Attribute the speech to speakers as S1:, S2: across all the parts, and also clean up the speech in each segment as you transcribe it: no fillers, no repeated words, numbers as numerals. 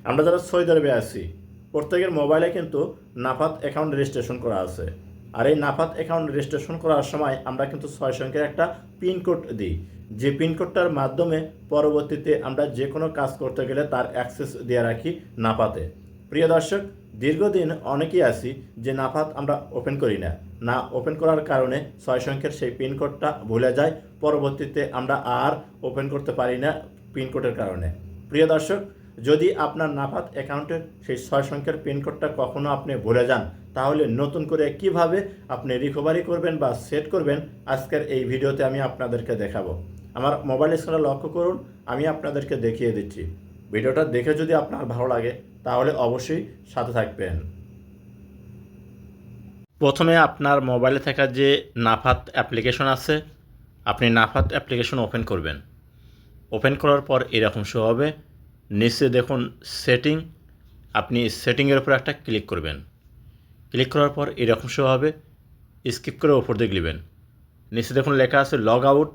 S1: আমরা যারা সৌদি আরবে আছি প্রত্যেকের মোবাইলে কিন্তু নাফাত অ্যাকাউন্ট রেজিস্ট্রেশন করা আছে। আর এই নাফাত অ্যাকাউন্ট রেজিস্ট্রেশন করার সময় আমরা কিন্তু 6 সংখ্যার একটা পিনকোড দিই, যে পিনকোডটার মাধ্যমে পরবর্তীতে আমরা যে কোনো কাজ করতে গেলে তার অ্যাক্সেস দিয়ে রাখি নাফাতে। প্রিয় দর্শক, দীর্ঘদিন অনেকেই আছি যে নাফাত আমরা ওপেন করি না ওপেন করার কারণে 6 সংখ্যার সেই পিনকোডটা ভুলে যায়, পরবর্তীতে আমরা আর ওপেন করতে পারি না পিনকোডের কারণে। প্রিয় দর্শক, যদি আপনার নাফাত অ্যাকাউন্টের সেই 6 সংখ্যার পিনকোডটা কখনো আপনি ভুলে যান, তাহলে নতুন করে কিভাবে আপনি রিকভারি করবেন বা সেট করবেন আজকের এই ভিডিওতে আমি আপনাদেরকে দেখাবো। আমার মোবাইল স্ক্রিনে লক্ষ্য করুন, আমি আপনাদেরকে দেখিয়ে দিচ্ছি। ভিডিওটা দেখে যদি আপনার ভালো লাগে তাহলে অবশ্যই সাথে থাকবেন। প্রথমে আপনার মোবাইলে থাকা যে নাফাত অ্যাপ্লিকেশন আছে, আপনি নাফাত অ্যাপ্লিকেশন ওপেন করবেন। ওপেন করার পর এরকম শো হবে। নিচে দেখুন সেটিং, আপনি সেটিংয়ের উপর একটা ক্লিক করবেন। ক্লিক করার পর এরকম শো হবে। স্কিপ করে ওপর দিকে নেবেন। নিচে দেখুন লেখা আছে লগ আউট,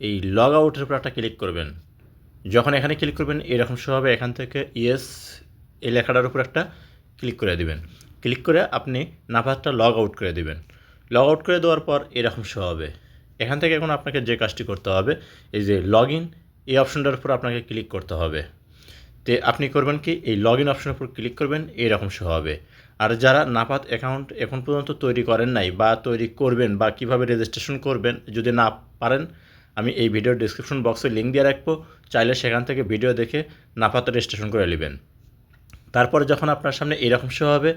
S1: এই লগ আউটের উপর একটা ক্লিক করবেন। যখন এখানে ক্লিক করবেন এরকম শো হবে। এখান থেকে ইয়েস এই লেখাটার উপর একটা ক্লিক করে দিবেন। ক্লিক করে আপনি নাফাতটা লগ আউট করে দিবেন। লগ আউট করে দেওয়ার পর এরকম শো হবে। এখান থেকে এখন আপনাকে যে কাজটি করতে হবে, এই যে লগ ইন এই অপশনটার উপর আপনাকে ক্লিক করতে হবে। তো আপনি করবেন কি, এই লগ ইন অপশনের উপর ক্লিক করবেন, এইরকম শো হবে। আর যারা নাফাত অ্যাকাউন্ট এখন পর্যন্ত তৈরি করেন নাই বা তৈরি করবেন বা কিভাবে রেজিস্ট্রেশন করবেন যদি না পারেন, আমি এই ভিডিওর ডিসক্রিপশন বক্সে লিঙ্ক দিয়ে রাখবো, চাইলে সেখান থেকে ভিডিও দেখে নাফাত রেজিস্ট্রেশন করে নেবেন। তারপরে যখন আপনার সামনে এরকম শো হবে,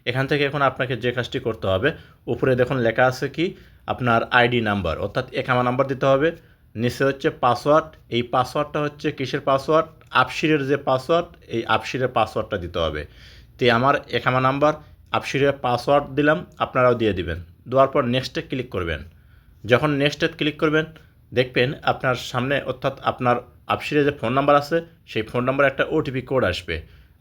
S1: এখান থেকে এখন আপনাকে যে কাজটি করতে হবে, উপরে দেখুন লেখা আছে কি আপনার আইডি নাম্বার অর্থাৎ একামা নাম্বার দিতে হবে। নিচে হচ্ছে পাসওয়ার্ড, এই পাসওয়ার্ডটা হচ্ছে কিসের পাসওয়ার্ড, আপসিরের যে পাসওয়ার্ড, এই আপসিরের পাসওয়ার্ডটা দিতে হবে। তো আমার একামা নাম্বার আপসিরের পাসওয়ার্ড দিলাম, আপনারাও দিয়ে দিবেন। দেওয়ার পর নেক্সটে ক্লিক করবেন। যখন নেক্সটে ক্লিক করবেন দেখবেন আপনার সামনে অর্থাৎ আপনার আপসিরে যে ফোন নাম্বার আছে সেই ফোন নাম্বারে একটা ওটিপি কোড আসবে।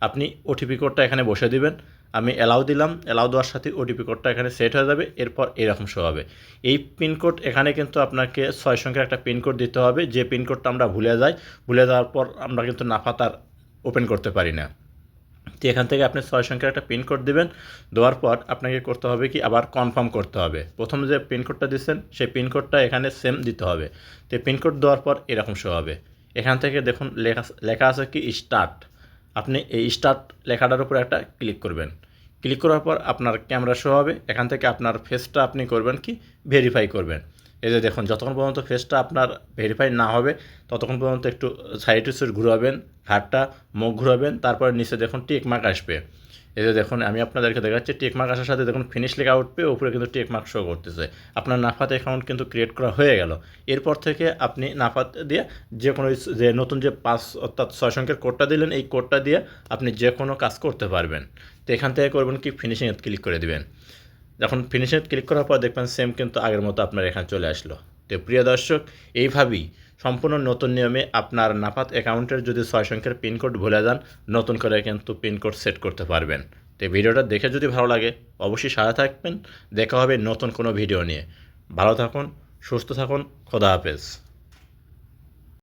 S1: আপনি ওটিপি কোডটা এখানে বসে দিবেন। আমি অ্যালাউ দিলাম, অ্যালাউ দেওয়ার সাথে ওটিপি কোডটা এখানে সেট হয়ে যাবে। এরপর এরকম শো হবে। এই পিনকোড এখানে কিন্তু আপনাকে 6 সংখ্যার একটা পিনকোড দিতে হবে, যে পিনকোডটা আমরা ভুলে যাই। ভুলে যাওয়ার পর আমরা কিন্তু নাফাত আর ওপেন করতে পারি না। তো এখান থেকে আপনি 6 সংখ্যার একটা পিনকোড দিবেন। দেওয়ার পর আপনাকে করতে হবে কি, আবার কনফার্ম করতে হবে। প্রথম যে পিনকোডটা দিচ্ছেন সেই পিনকোডটা এখানে সেম দিতে হবে। তো পিনকোড দেওয়ার পর এরকম শো হবে। এখান থেকে দেখুন লেখা আছে কি স্টার্ট, আপনি এই স্টার্ট লেখাটার উপর একটা ক্লিক করবেন। ক্লিক করার পর আপনার ক্যামেরা শো হবে। এখান থেকে আপনার ফেসটা আপনি করবেন কি ভেরিফাই করবেন। এই যে দেখুন, যতক্ষণ পর্যন্ত ফেসটা আপনার ভেরিফাই না হবে ততক্ষণ পর্যন্ত একটু সাইড টু সাইড ঘুরাবেন, ঘাটটা মুখ ঘুরাবেন, তারপরে নিচে দেখুন টিক মার্ক আসবে। এই যে দেখুন আমি আপনাদেরকে দেখাচ্ছি, টিক মার্ক আসার সাথে দেখুন ফিনিশ লেখা উঠবে, উপরে কিন্তু টিক মার্ক শো করতেছে। আপনার নাফাত অ্যাকাউন্ট কিন্তু ক্রিয়েট করা হয়ে গেল। এরপর থেকে আপনি নাফাত দিয়ে যে কোনো যে নতুন যে 5 অর্থাৎ 6 সংখ্যার কোডটা দিলেন, এই কোডটা দিয়ে আপনি যে কোনো কাজ করতে পারবেন। তো এখান থেকে করবেন কি ফিনিশিংয়ে ক্লিক করে দিবেন। যখন ফিনিশে ক্লিক করার পর দেখবেন সেম কিন্তু আগের মতো আপনার এখানে চলে আসলো। তো প্রিয় দর্শক, এইভাবেই সম্পূর্ণ নতুন নিয়মে আপনার নাফাত অ্যাকাউন্টের যদি 6 সংখ্যার পিনকোড ভুলে যান, নতুন করে কিন্তু পিনকোড সেট করতে পারবেন। তো ভিডিওটা দেখে যদি ভালো লাগে অবশ্যই সাথে থাকবেন। দেখা হবে নতুন কোনো ভিডিও নিয়ে। ভালো থাকুন, সুস্থ থাকুন, খোদা হাফেজ।